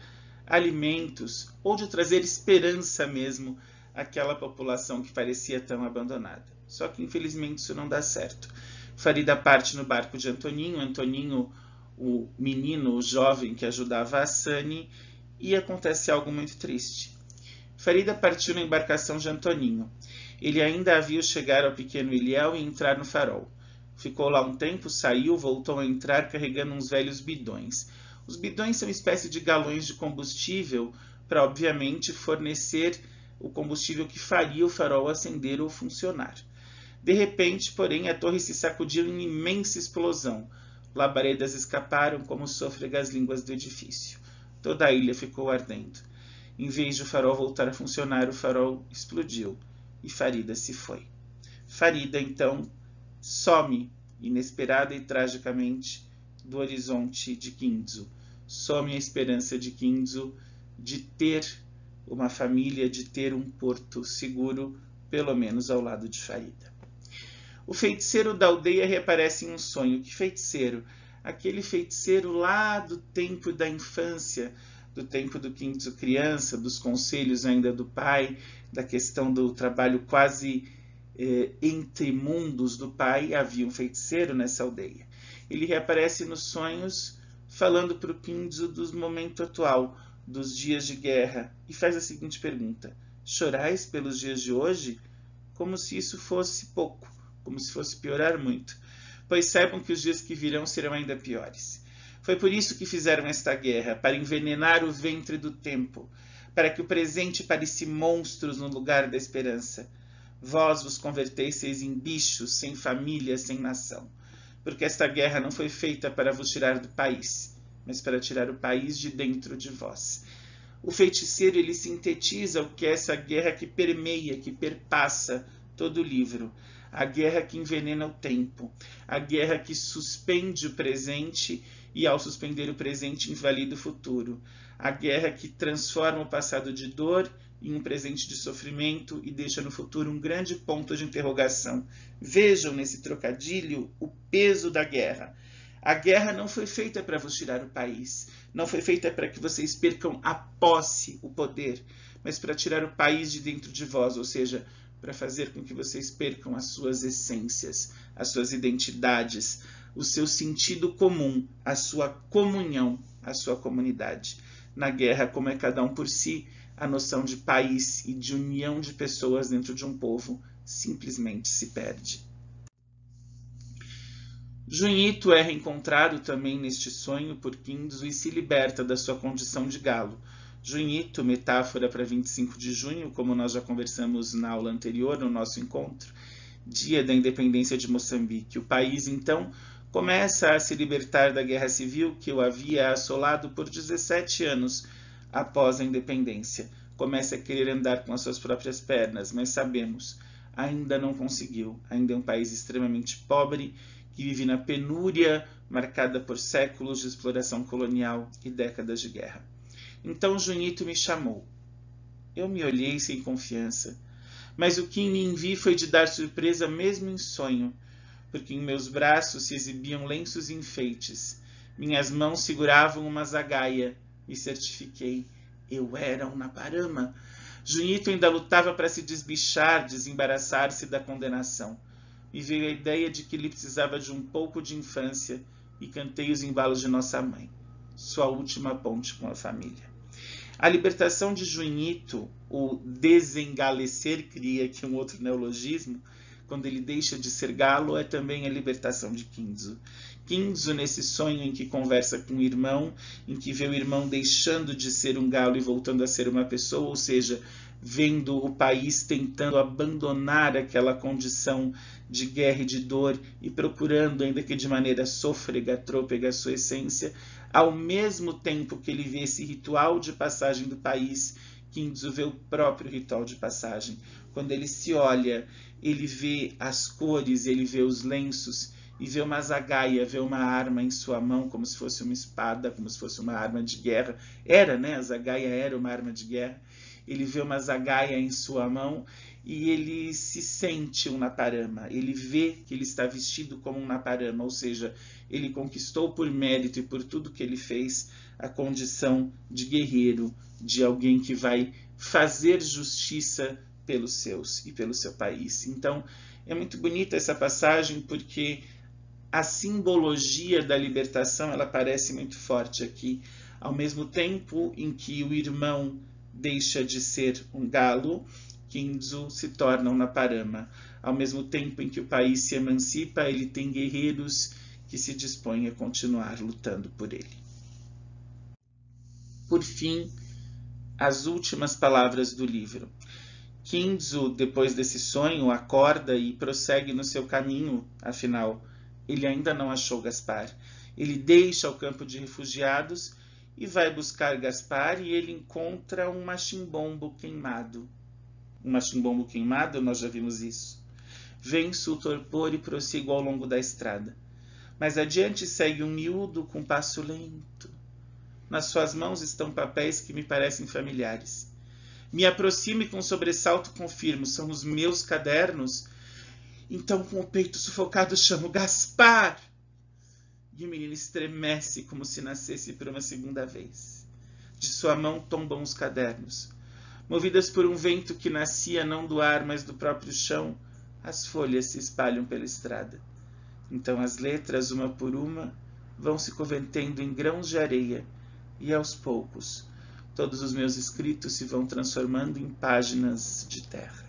alimentos ou de trazer esperança mesmo àquela população que parecia tão abandonada. Só que infelizmente isso não dá certo. Farida parte no barco de Antoninho, Antoninho, o menino, o jovem que ajudava a Sani, e acontece algo muito triste. Farida partiu na embarcação de Antoninho. Ele ainda a viu chegar ao pequeno ilhéu e entrar no farol. Ficou lá um tempo, saiu, voltou a entrar carregando uns velhos bidões. Os bidões são uma espécie de galões de combustível para, obviamente, fornecer o combustível que faria o farol acender ou funcionar. De repente, porém, a torre se sacudiu em imensa explosão. Labaredas escaparam como sôfregas línguas do edifício. Toda a ilha ficou ardendo. Em vez de o farol voltar a funcionar, o farol explodiu e Farida se foi. Farida, então, some inesperada e tragicamente do horizonte de Kinzo. Some a esperança de Kinzo de ter uma família, de ter um porto seguro, pelo menos ao lado de Farida. O feiticeiro da aldeia reaparece em um sonho. Que feiticeiro? Aquele feiticeiro lá do tempo da infância, do tempo do Kinzo criança, dos conselhos ainda do pai, da questão do trabalho quase entre mundos do pai. Havia um feiticeiro nessa aldeia. Ele reaparece nos sonhos falando para o Kinzo do momento atual, dos dias de guerra, e faz a seguinte pergunta: chorais pelos dias de hoje? Como se isso fosse pouco, como se fosse piorar muito, pois saibam que os dias que virão serão ainda piores. Foi por isso que fizeram esta guerra, para envenenar o ventre do tempo, para que o presente pareça monstros no lugar da esperança. Vós vos convertesseis em bichos, sem família, sem nação. Porque esta guerra não foi feita para vos tirar do país, mas para tirar o país de dentro de vós. O feiticeiro, ele sintetiza o que é essa guerra que permeia, que perpassa todo o livro. A guerra que envenena o tempo, a guerra que suspende o presente e, ao suspender o presente, invalida o futuro. A guerra que transforma o passado de dor em um presente de sofrimento e deixa no futuro um grande ponto de interrogação. Vejam nesse trocadilho o peso da guerra. A guerra não foi feita para vos tirar o país, não foi feita para que vocês percam a posse, o poder, mas para tirar o país de dentro de vós, ou seja, para fazer com que vocês percam as suas essências, as suas identidades, o seu sentido comum, a sua comunhão, a sua comunidade. Na guerra, como é cada um por si, a noção de país e de união de pessoas dentro de um povo simplesmente se perde. Junito é reencontrado também neste sonho por Kinzo e se liberta da sua condição de galo. Junito, metáfora para 25 de junho, como nós já conversamos na aula anterior, no nosso encontro, dia da independência de Moçambique. O país, então, começa a se libertar da guerra civil que o havia assolado por 17 anos após a independência. Começa a querer andar com as suas próprias pernas, mas sabemos, ainda não conseguiu. Ainda é um país extremamente pobre, que vive na penúria, marcada por séculos de exploração colonial e décadas de guerra. Então Junito me chamou. Eu me olhei sem confiança, mas o que em mim vi foi de dar surpresa mesmo em sonho, porque em meus braços se exibiam lenços e enfeites, minhas mãos seguravam uma zagaia, me certifiquei, eu era um Naparama. Junito ainda lutava para se desbichar, desembaraçar-se da condenação. Me veio a ideia de que ele precisava de um pouco de infância e cantei os embalos de nossa mãe, sua última ponte com a família. A libertação de Junito, o desengalecer, cria aqui um outro neologismo, quando ele deixa de ser galo, é também a libertação de Kinzo. Kinzo, nesse sonho em que conversa com o irmão, em que vê o irmão deixando de ser um galo e voltando a ser uma pessoa, ou seja, vendo o país tentando abandonar aquela condição de guerra e de dor e procurando, ainda que de maneira sôfrega, trôpega, a sua essência, ao mesmo tempo que ele vê esse ritual de passagem do país, Kinzo vê o próprio ritual de passagem. Quando ele se olha, ele vê as cores, ele vê os lenços e vê uma zagaia, vê uma arma em sua mão, como se fosse uma espada, como se fosse uma arma de guerra. Era, né? A zagaia era uma arma de guerra. Ele vê uma zagaia em sua mão e ele se sente um Naparama. Ele vê que ele está vestido como um Naparama, ou seja, ele conquistou por mérito e por tudo que ele fez a condição de guerreiro, de alguém que vai fazer justiça pelos seus e pelo seu país. Então, é muito bonita essa passagem porque a simbologia da libertação ela parece muito forte aqui. Ao mesmo tempo em que o irmão deixa de ser um galo, Kinzo se torna um Naparama. Ao mesmo tempo em que o país se emancipa, ele tem guerreiros que se dispõem a continuar lutando por ele. Por fim, as últimas palavras do livro. Kinzo, depois desse sonho, acorda e prossegue no seu caminho, afinal, ele ainda não achou Gaspar. Ele deixa o campo de refugiados e vai buscar Gaspar e ele encontra um machimbombo queimado. Um machimbombo queimado, nós já vimos isso. Venço o torpor e prossigo ao longo da estrada. Mas adiante segue um miúdo com passo lento. Nas suas mãos estão papéis que me parecem familiares. Me aproximo e com sobressalto confirmo, são os meus cadernos. Então, com o peito sufocado, chamo Gaspar! E o menino estremece como se nascesse por uma segunda vez. De sua mão tombam os cadernos. Movidas por um vento que nascia não do ar, mas do próprio chão, as folhas se espalham pela estrada. Então as letras, uma por uma, vão se convertendo em grãos de areia, e aos poucos, todos os meus escritos se vão transformando em páginas de terra.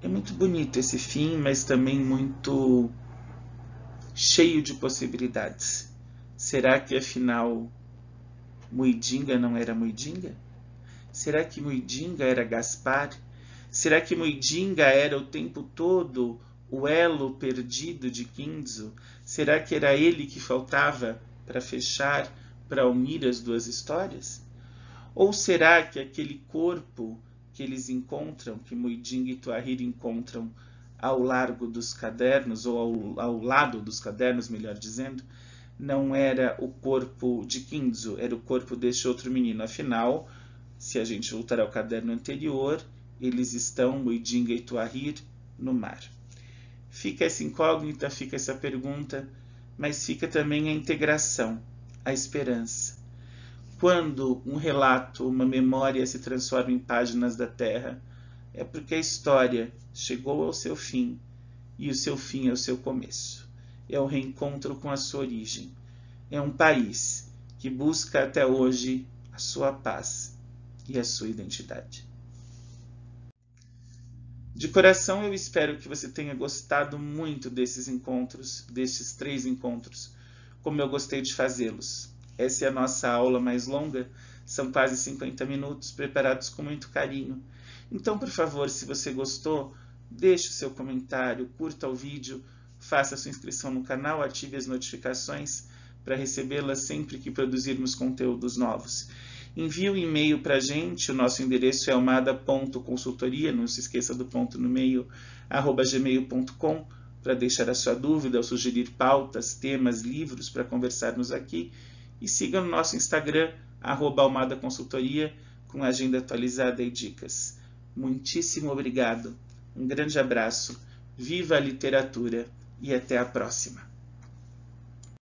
É muito bonito esse fim, mas também muito cheio de possibilidades. Será que, afinal, Muidinga não era Muidinga? Será que Muidinga era Gaspar? Será que Muidinga era o tempo todo o elo perdido de Kinzo? Será que era ele que faltava para fechar, para unir as duas histórias? Ou será que aquele corpo que eles encontram, que Muidinga e Tuahir encontram ao largo dos cadernos, ou ao lado dos cadernos, melhor dizendo, não era o corpo de Kinzo, era o corpo deste outro menino. Afinal, se a gente voltar ao caderno anterior, eles estão, Muidinga e Tuahir, no mar. Fica essa incógnita, fica essa pergunta, mas fica também a integração, a esperança. Quando um relato, uma memória se transforma em páginas da terra, é porque a história chegou ao seu fim, e o seu fim é o seu começo. É o reencontro com a sua origem. É um país que busca até hoje a sua paz e a sua identidade. De coração, eu espero que você tenha gostado muito desses 3 encontros, como eu gostei de fazê-los. Essa é a nossa aula mais longa, são quase 50 minutos, preparados com muito carinho. Então, por favor, se você gostou, deixe o seu comentário, curta o vídeo, faça a sua inscrição no canal, ative as notificações para recebê-las sempre que produzirmos conteúdos novos. Envie um e-mail para a gente, o nosso endereço é almada.consultoria, não se esqueça do ponto no meio, @gmail.com, para deixar a sua dúvida ou sugerir pautas, temas, livros para conversarmos aqui. E siga no nosso Instagram, @almadaconsultoria, com agenda atualizada e dicas. Muitíssimo obrigado, um grande abraço, viva a literatura e até a próxima!